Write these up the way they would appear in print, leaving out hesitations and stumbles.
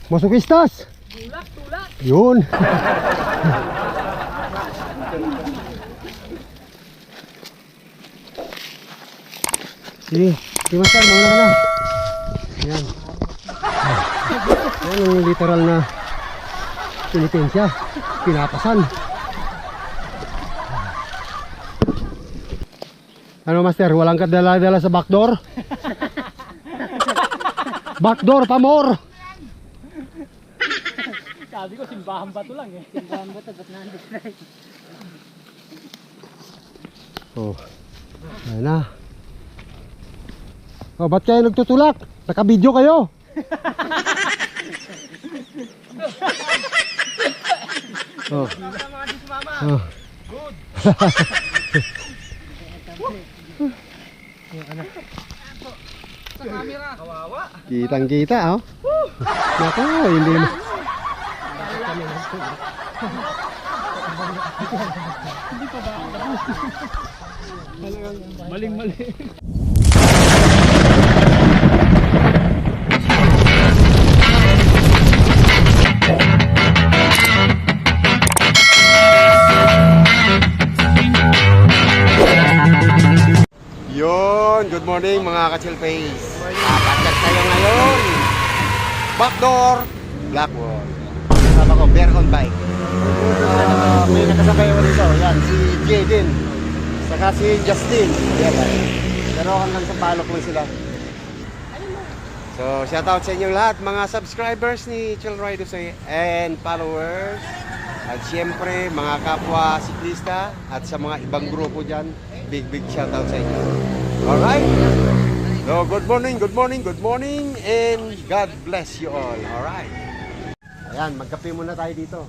Masukistas! Tulak, tulak! Yun! Sige, Master, mauna ka na. Yan. Yan ang literal na penitensya. Pinapasan. Ano, Master? Walang kadala-dala sa backdoor? Backdoor pa more! Sabi ko, simbahan ba ito lang eh. Simbahan ba ito? Ba't nandito? Oh, ayan na. Oh, ba't kayo nagtutulak? Naka-video kayo. Oh. Oh. Sa camera. Kawawa. Kitang-kita, oh. Naku, hindi na. Hindi pa ba? Maling-mali. Yun, good morning mga ka-chill face. Papagat tayo ngayon. Backdoor, Blackwall. Kasama ko, bear on bike. May nakasabay ko dito. Yan, si Jaden. Saka si Justin. Yan, pero hanggang sa palok lang sila. So, shoutout sa inyong lahat, mga subscribers ni Chill Riders and followers. At siyempre, mga kapwa siklista at sa mga ibang grupo dyan, big shoutout sa inyo. Alright? So, good morning, and God bless you all. Alright? Ayan, magkape muna tayo dito.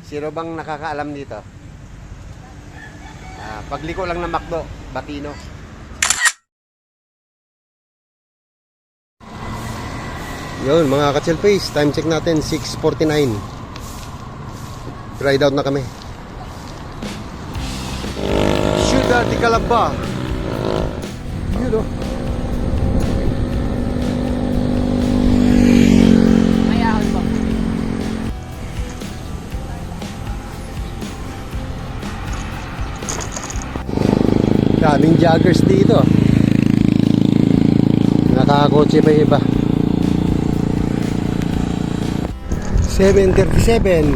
Sino bang nakakaalam dito? Pagliko lang ng McDo, Batino. Yun, mga ka-chill face, time check natin, 6:49. Ride out na kami. Ciudad de Calamba. Yun o. May ahon ba? Daming joggers dito. Nakakakotse pa iba. 7:37.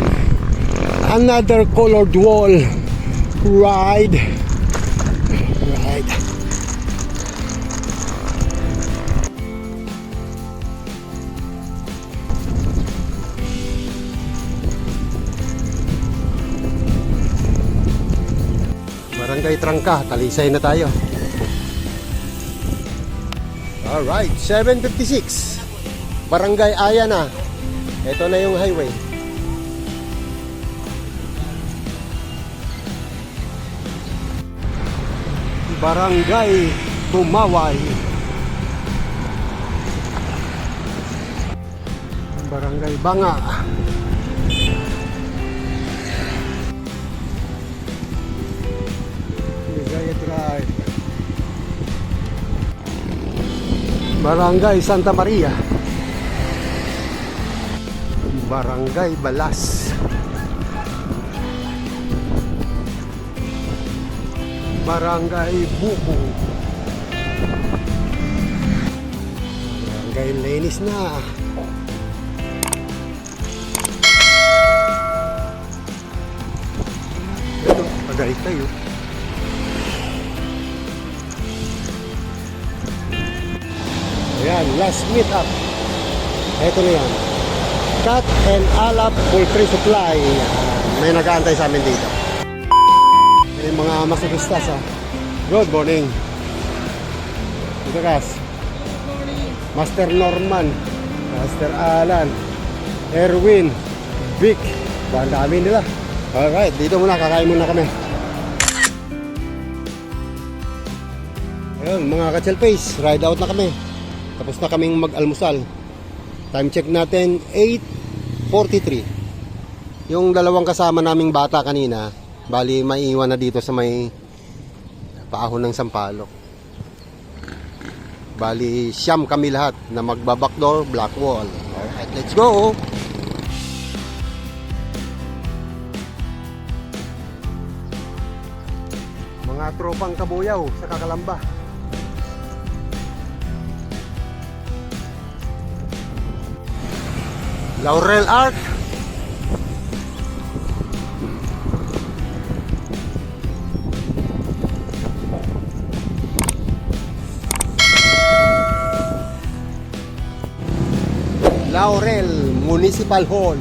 Another colored wall ride. Barangay Trangka, Talisay na tayo. Alright, 7:56. Barangay Aya na. Ito na yung highway. Barangay Tumaway. Barangay Banga. Ligaya Drive. Barangay Santa Maria. Barangay Balas. Barangay Bukong. Barangay Lenis na. Ito, pagalit tayo. Ayan, last meet up. Ito na yan. Cat and Alap Poultry Supply. May nag-aantay sa amin dito. May mga masakistas ha. Good morning. Dito kas. Master Norman, Master Alan, Erwin, Vic. Ang dami nila. Alright, dito muna, kakain muna kami. Ayun, mga ka-chill face, ride out na kami. Tapos na kaming mag-almusal. Time check natin 8:43. Yung dalawang kasama naming bata kanina, bali maiiwan na dito sa may paahon ng Sampaloc. Bali, siyam kami lahat na magba-backdoor black wall. Alright, let's go! Mga tropang kabuyaw sa Kakalamba. Laurel Arc. Laurel Municipal Hall.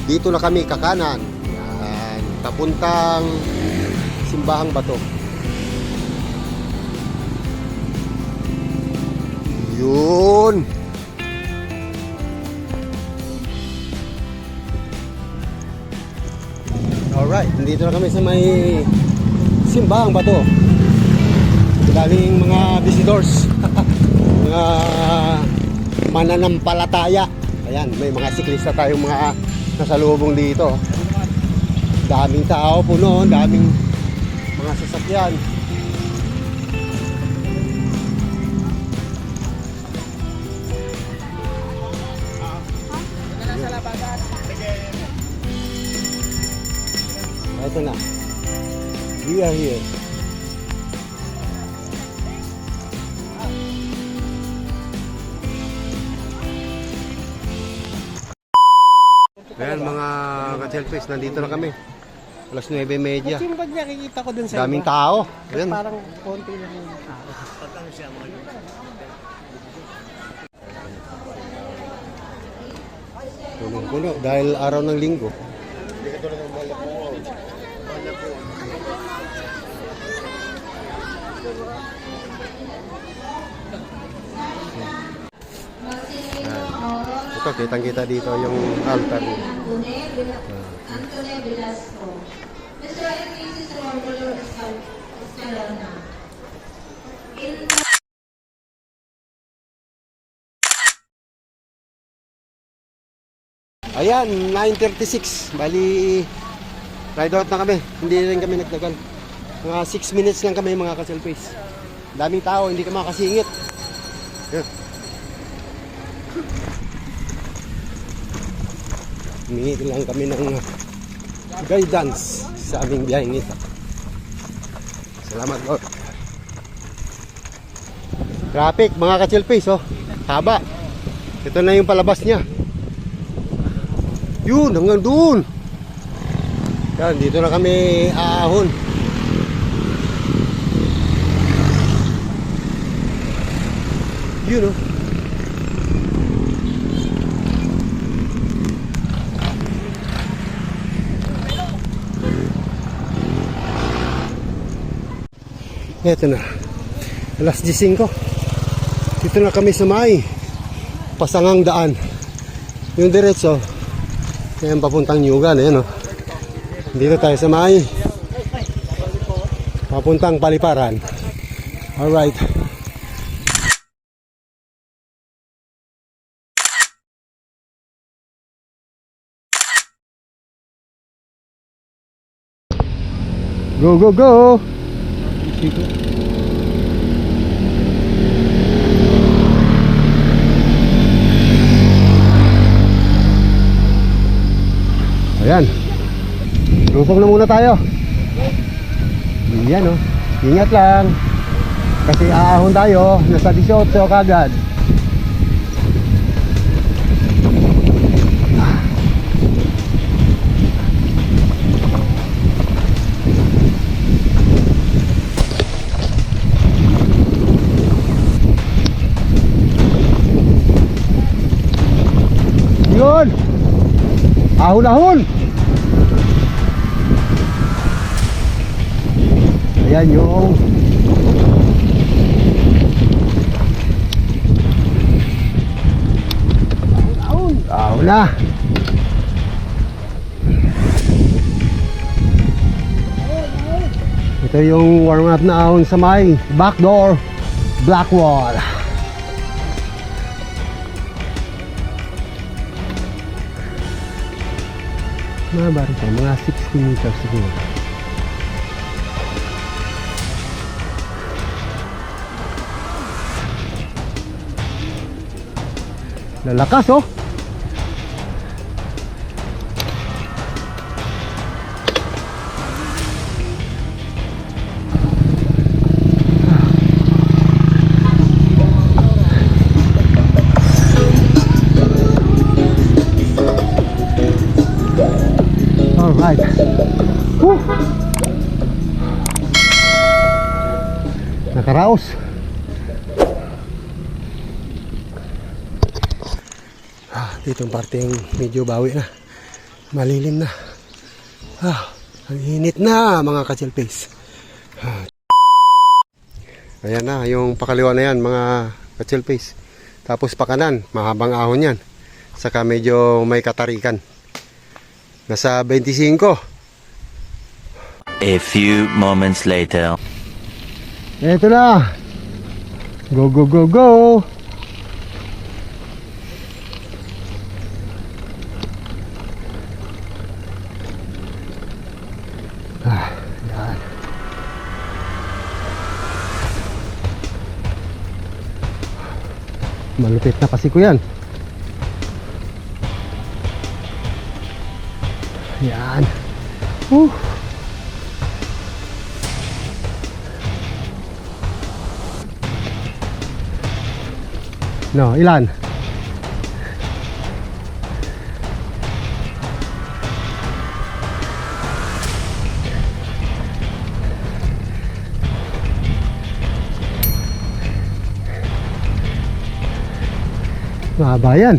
Dito na kami kakanan. Yan, papuntang Simbahang Bato. Yun. Alright, nandito na kami sa may Simbahang Bato. Daling mga visitors, mga mananampalataya. Ayan, may mga siklista tayong mga nasalubong dito. Daming tao, puno, daming mga sasakyan. Ito na. We are here. Ayan mga ka-selfies, nandito na kami. Alas 9:30. Yung bag niya, kikita ko dun sa Daming tao. Ayan. parang konti lang yung tao. Punong-puno dahil araw ng linggo. Ito, kitang-kita dito yung altar. Antonio Velasco. Mr. and Mrs. Romulo Escalona. Ayan, 9:36. Bali, ride out na kami. Hindi rin kami nagtagal. Mga 6 minutes lang kami mga ka-selfies. Daming tao, hindi ka makasingit. Ayan. Humingi lang kami ng guidance sa aming biyaheng ito. Salamat Lord. Traffic mga ka-selfies, oh. Haba. Ito na yung palabas niya. Yun, hanggang doon. Yan, dito na kami aahon. Yun, oh. Ito na. Alas 15. Dito na kami sa may Pasangang Daan. Yung diretso, yan papuntang Nyugan. Ayan, oh. Dito tayo sa may papuntang Paliparan. Alright. Go, go, go! Ayan. Lupong na muna tayo. Yan, oh. Ingat lang. Kasi aahon tayo. Nasa 18 kagad. Yun. Ahon-ahon. Ayan yung ahon na. Ito yung warm up na ahon sa may backdoor black wall. Mga barito, mga 60 meters siguro. Lalakas oh. Alright. Woo. Nakaraos. Dito ang parteng medyo bawi na. Malilim na. Ang init na mga ka-chill face. Ayan na, yung pakaliwa na yan mga ka-chill face. Tapos pakanan, mahabang ahon yan. Saka medyo may katarikan. Nasa 25. A few moments later. Eto na. Go, go, go, go. Yan. Malupit na kasi ko yan. Yan. No, ilan? Mahaba yan.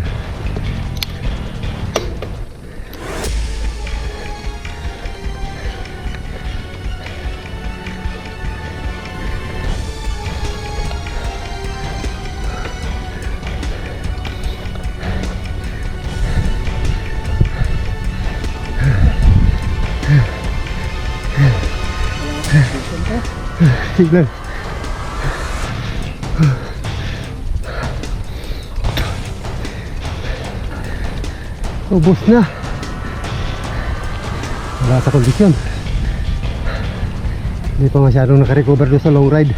Tignan. Ubus na. Wala sa kondisyon. Hindi pa masyadong nakarecover doon sa long ride.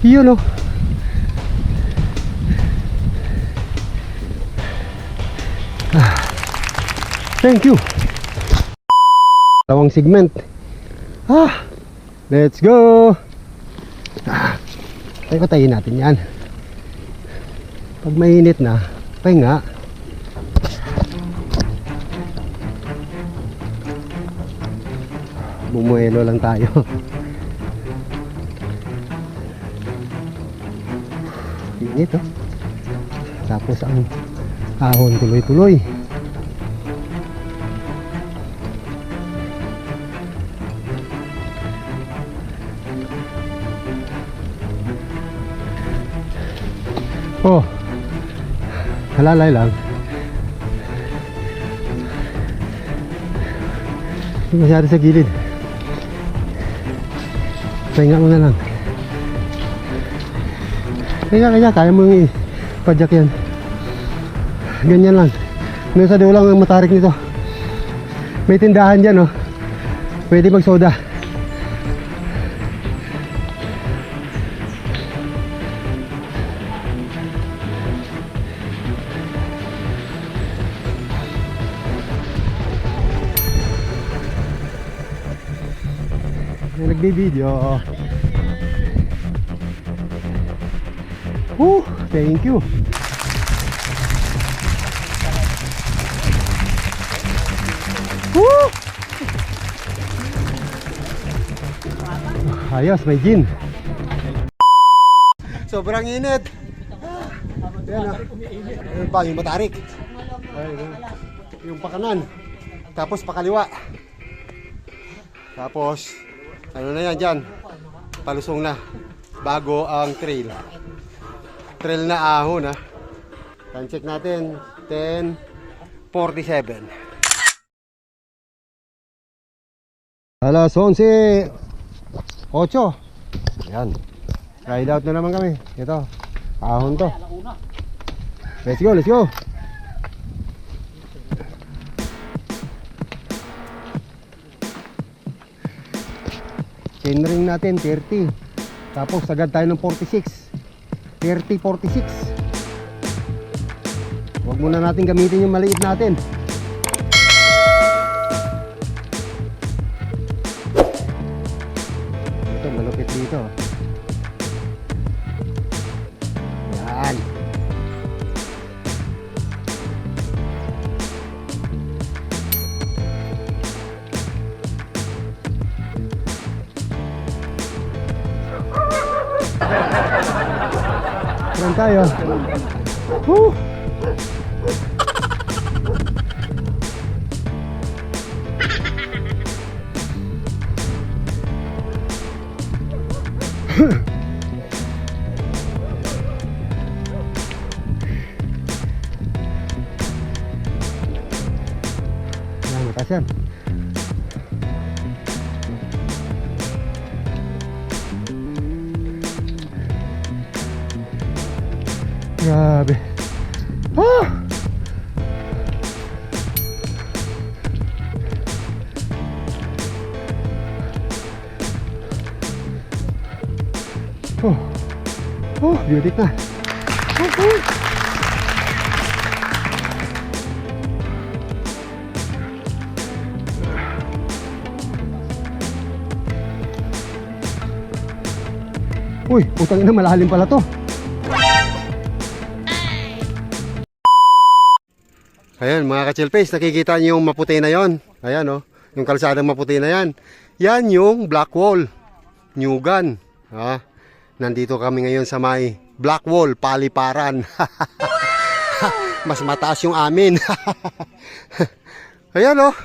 Yun oh. Thank you. Dalawang segment. Let's go. Patayin natin yan. Pag mainit na, pahinga. Bumuelo lang tayo. Init oh. Tapos ang ahon tuloy-tuloy. Oh, halalay lang. Hindi masyado sa gilid. Pahinga mo na lang. Kaya kaya mo yung ipadyak yan. Ganyan lang. Doon sa dulang ang matarik nito. May tindahan dyan oh. Pwede mag soda. Nagbibideo. Thank you. Ayos, may gin. Sobrang init. Yan ah. Ayun pa, yung matarik. Ayun, yung pakanan. Tapos pakaliwa. Tapos ano na yan dyan, palusong na bago ang trail na ahon ha. Time check natin 10:47. Alas 11:08. Yan, ride out na naman kami. Ito, ahon to. Let's go, let's go. Chainring natin 30. Tapos agad tayo ng 46. 30, 46. Huwag muna natin gamitin yung maliit natin. Ito malupit dito. Yan. Saan tayo? Woo! Yan, mataas yan. Grabe. Ah! Oh. Oh, beauty na. Okay. Uy, utang ina, malalim pala to. Ayan mga ka-chill face, nakikita niyo yung maputi na yon. Ayan oh, yung kalsadang maputi na yan. Yan yung Blackwall, Nyugan. Nandito kami ngayon sa may Blackwall, Paliparan. Mas mataas yung amin. Ayan oh.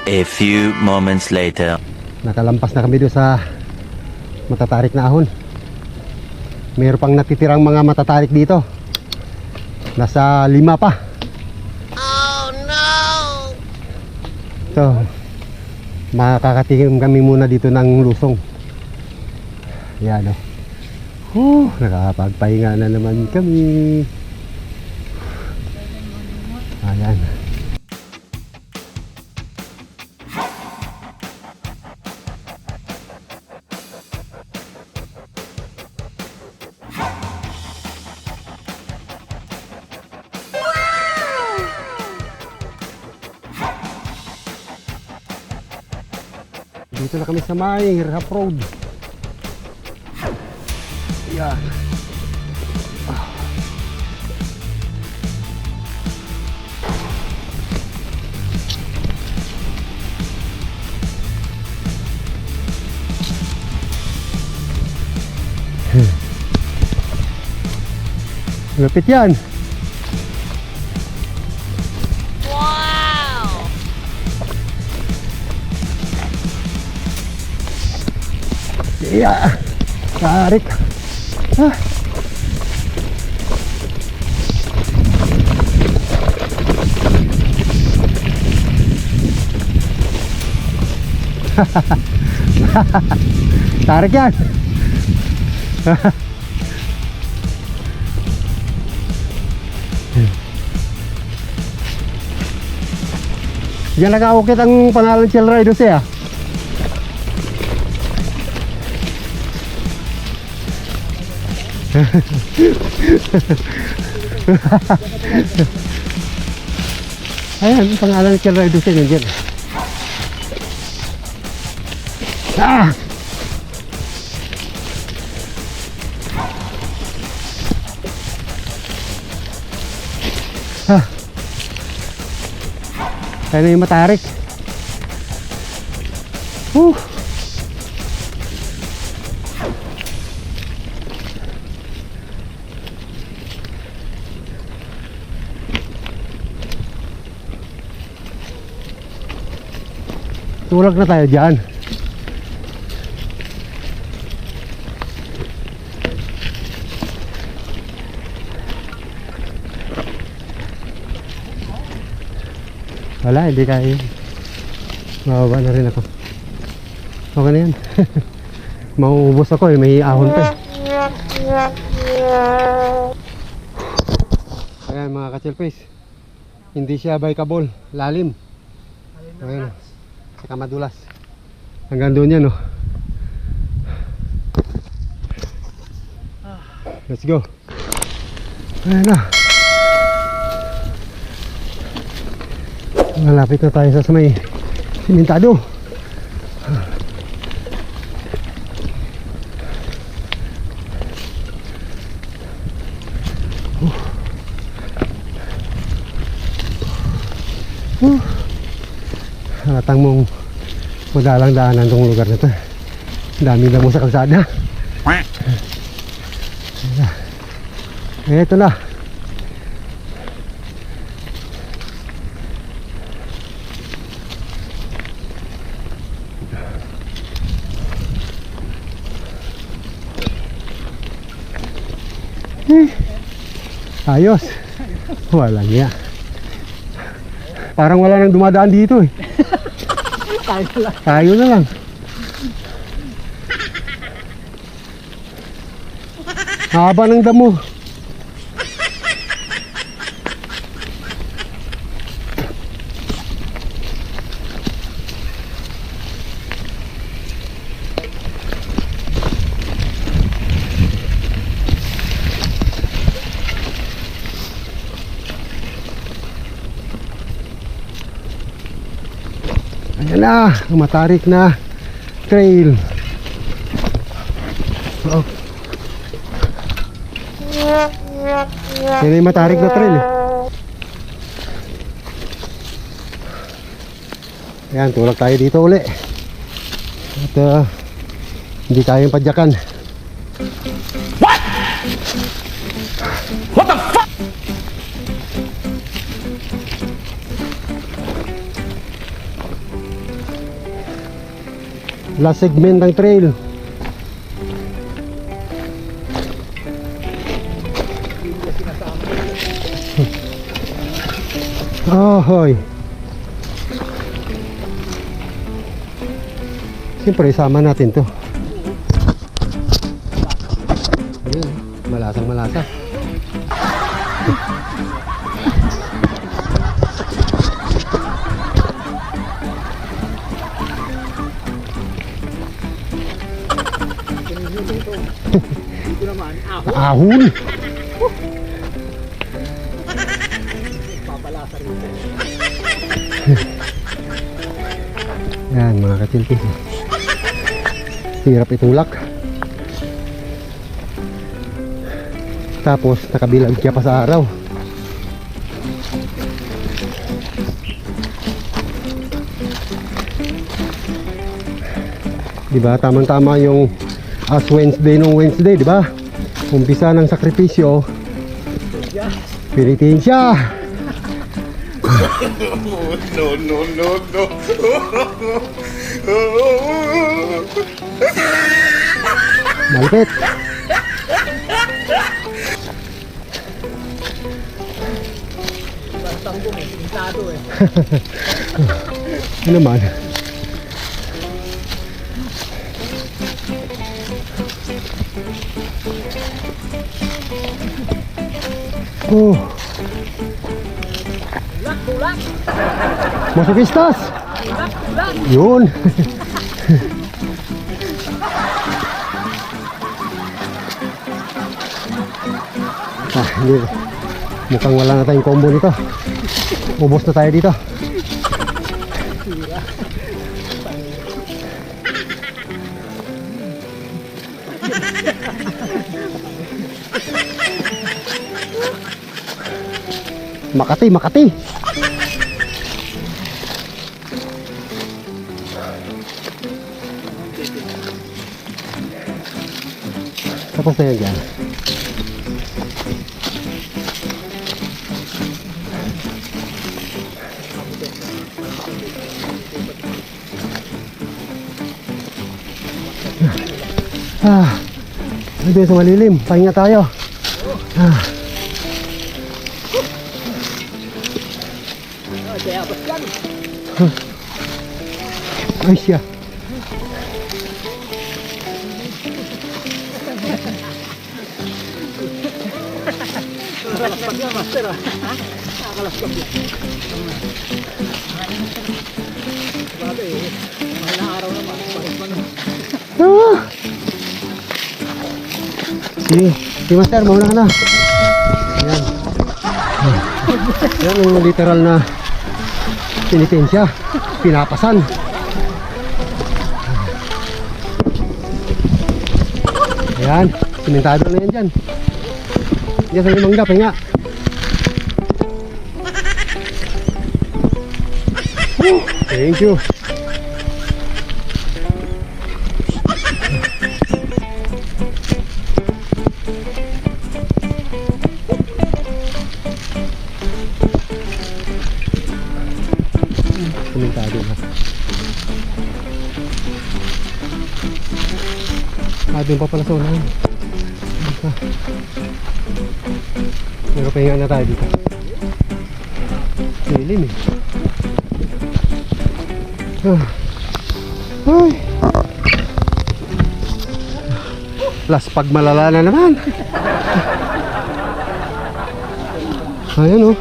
A few moments later. Nakalampas na kami doon sa matatarik na ahon. Mayroon pang natitirang mga matatarik dito. Nasa 5 pa. Oh no! So, makakatikim kami muna dito ng lusong. Yan o. Nakakapagpahinga na naman kami. Ayan. Dito na kami sa may Rap Road. Yan. Lapit yan. Iya, tarik. Ah. Tarik yan. Diyan nag-aukit ang pangalan Chill Riders eh ah. Ayan, pangalan Chill Riders yan dyan. Ah! Ah! Kaya na yung matarik. Tulag na tayo dyan. Wala, hindi kaya. Mababa na rin ako. Okay na yan. Mauubos ako eh, may ahon pa. Ayan mga ka-chill face. Hindi siya bikeable, lalim. Ayun. Saka madulas. Hanggang doon yan, oh. Let's go. Ayan na. Malapit na tayo sa may simentado. Halatang mong madalang daanan tong lugar na to. Dami damo sa kalsada. Ito na. Ayos. Walang ya. Parang wala nang dumadaan dito eh. Tayo na lang. Haba ng damo. Ayan na, matarik na trail. Oh. Yan yung matarik na trail eh. Ayan, tulak tayo dito uli. At hindi tayo padyakan. What the fuck? Last segment ng trail. Oh, hoy. Siyempre, isama natin to. Ayan, malasang malasa. Ito naman, Ahon! papalasa rito. Yan mga katilpis. Hirap itulak. Tapos nakabilag siya pa sa araw. Diba tamang-tama yung Ash Wednesday nung Wednesday, diba? Umpisa ng sakripisyo. Pilitin siya. No. Malapit. Bastang pintado eh. Ano naman? Oh. Tulak! Masokistas. Tulak! Yun. Hindi. Mukhang wala na tayong combo nito. Ubos na tayo dito. Makati. Tapos na yan dyan. Doon sa malilim, pahinga tayo. Ay siya. Nakalaspag na, master ah. Nakalaspag na. Ah. Si Master, mauna ka na. Yan. Yan yung literal na penitensya. Pinapasan. Ayan, simentado na yan dyan. Diyan sa limang pahinga. Thank you. Simentado na. Doon pa pala sa unahan. Pero pahinga na tayo dito. Silim eh. Ay. Plus pag malala na naman. Ayan oh.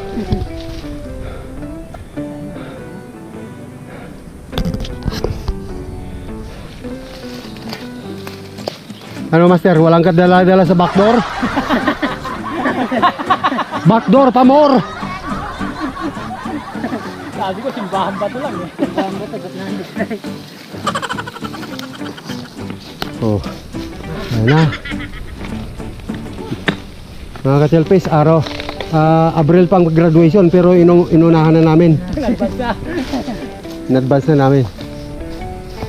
Ano Master, walang kadala-dala sa backdoor? Backdoor, pamor! Sabi ko, simbahan ba ito lang eh. Simbahan ba ito, ba't nandito? Oh, ayan na. Mga ka-chelpis, araw. Abril pang graduation pero inunahan na namin. Nagbansa. In-advance na namin.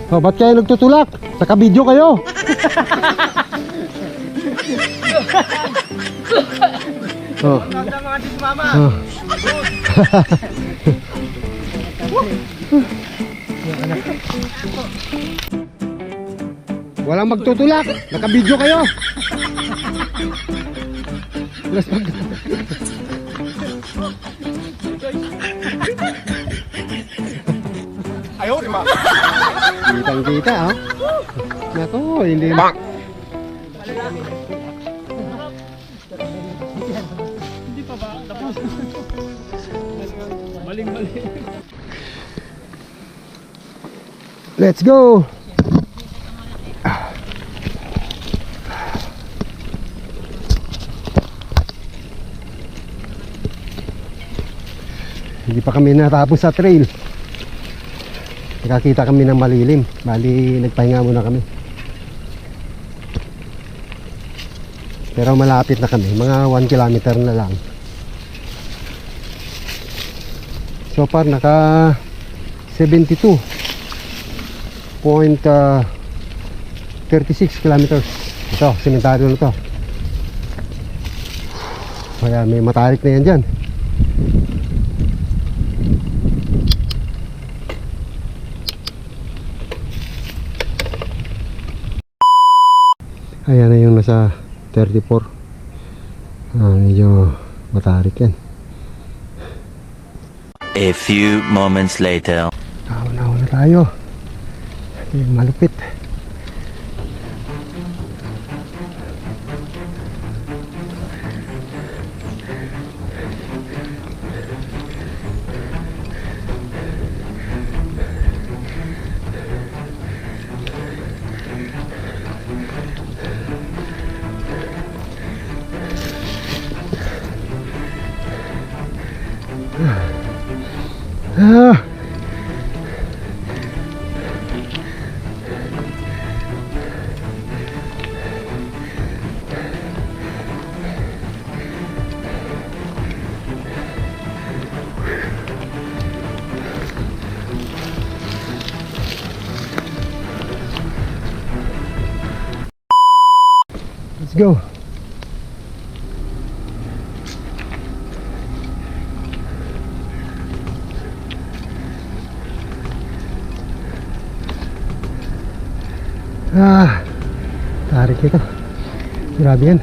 Oh, ba't kayo nagtutulak? Naka-video kayo. Oh. Oh. Walang magtutulak. Naka-video kayo. Plus pag... Ayaw, di ma. Kitang-kita, oh. Nako, hindi... Bang! Hindi pa ba? Tapos. Maling-mali. Let's go! Hindi pa kami natapos sa trail. Nakakita kami ng malilim. Bali, nagpahinga muna kami. Pero malapit na kami. Mga 1 kilometer na lang. So far, naka 72.36 kilometers. Ito, simentado na to. Kaya may matarik na yan dyan. Ayan na yung nasa 34. Medyo matarik yan. A few moments later. Nauna tayo. Yung malupit. Ah. Let's go. Tarik ito. Grabe yan.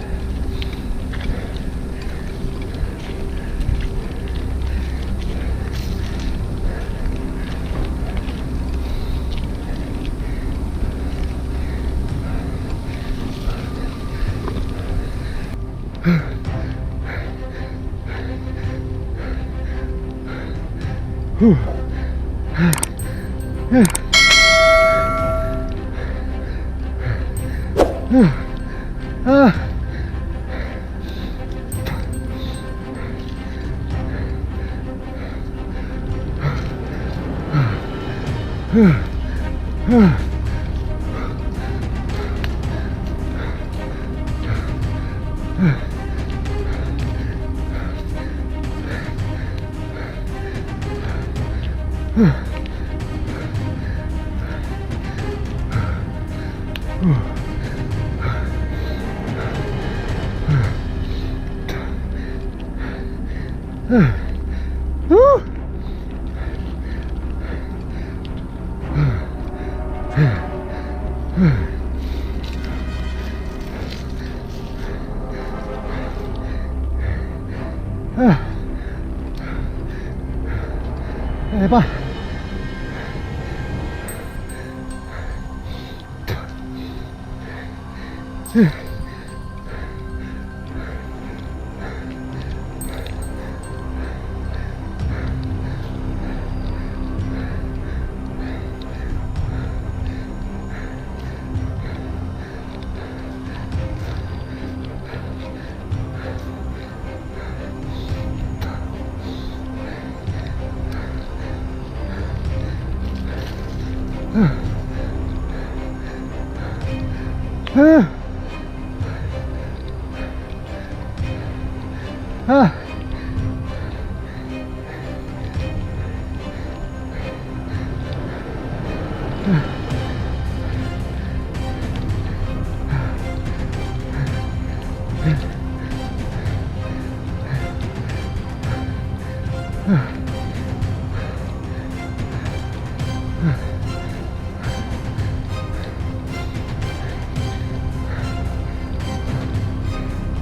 Kaya pa.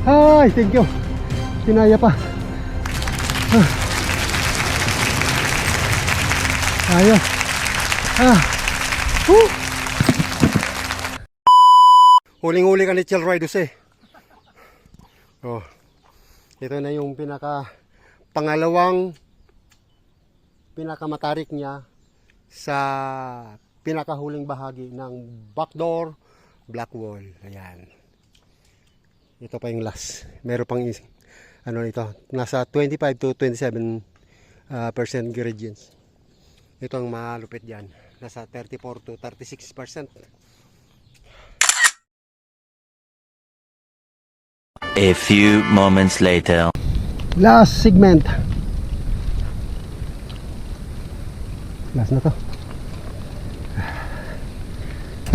Ay, thank you. Kinaya pa. Ayos. Huling-huli ka ni Chel Riders eh. Oh. Ito na yung pangalawang pinakamatarik niya sa pinakahuling bahagi ng backdoor black wall. Ayan. Ito pa yung last. Meron pang ano ito, nasa 25 to 27% gradients. Ito ang malupit diyan. Nasa 34 to 36%. A few moments later. Last segment. Last na to.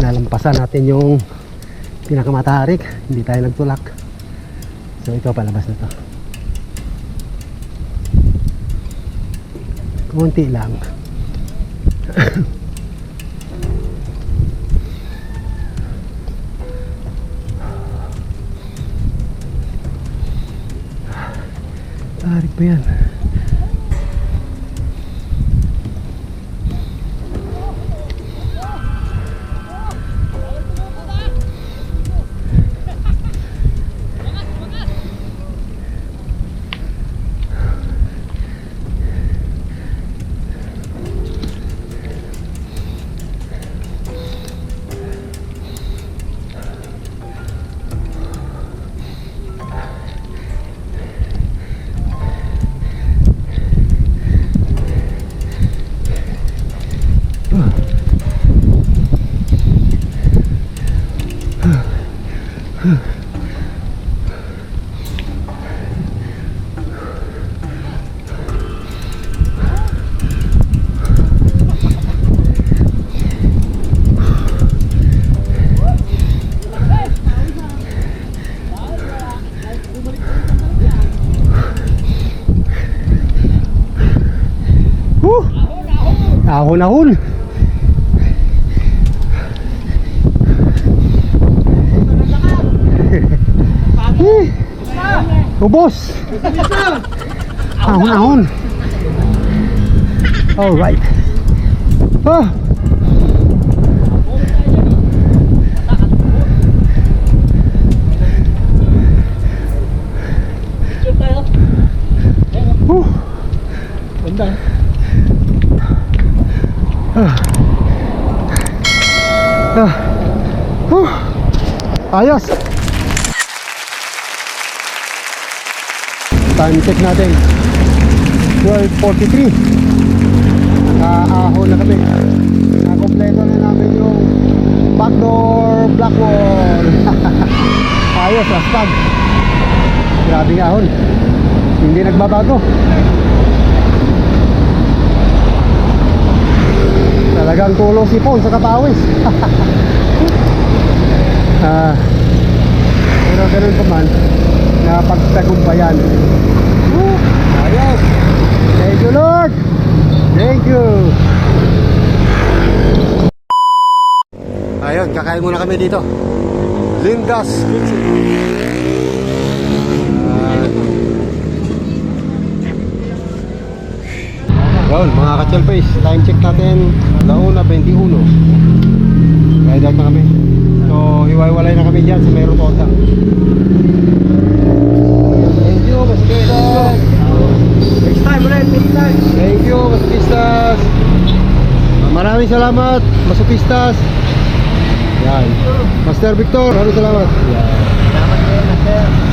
Nalampasan natin yung pinakamatarik. Hindi tayo nagtulak. So ito palabas na to. Kunti lang. Tarik pa yan. Ahon-ahon. Ubos. Ahon-ahon. All right. Oh. Ayos! Time check natin. 12:43. Nakaahon na kami. Nakompleto na namin yung backdoor black wall. Ayos, aspag. Grabing ahon. Hindi nagbabago. Talagang tulong si Paul sa kapawis. Pero ganun pa man, napagtagumpayan. Ayos! Thank you, Lord! Thank you! Ayun, kakain muna kami dito. Linda's Kitchen. Yun, mga ka-chill face, time check natin 1:21. Ride out na kami. So, hiwa-hiwalay na kami dyan sa Meron Kota. Thank you, Masakistas. Next time ulit, next time. Thank you, Masakistas. Maraming salamat, Masakistas. Yan. Master Victor, maraming salamat. Yan. Salamat din, Master.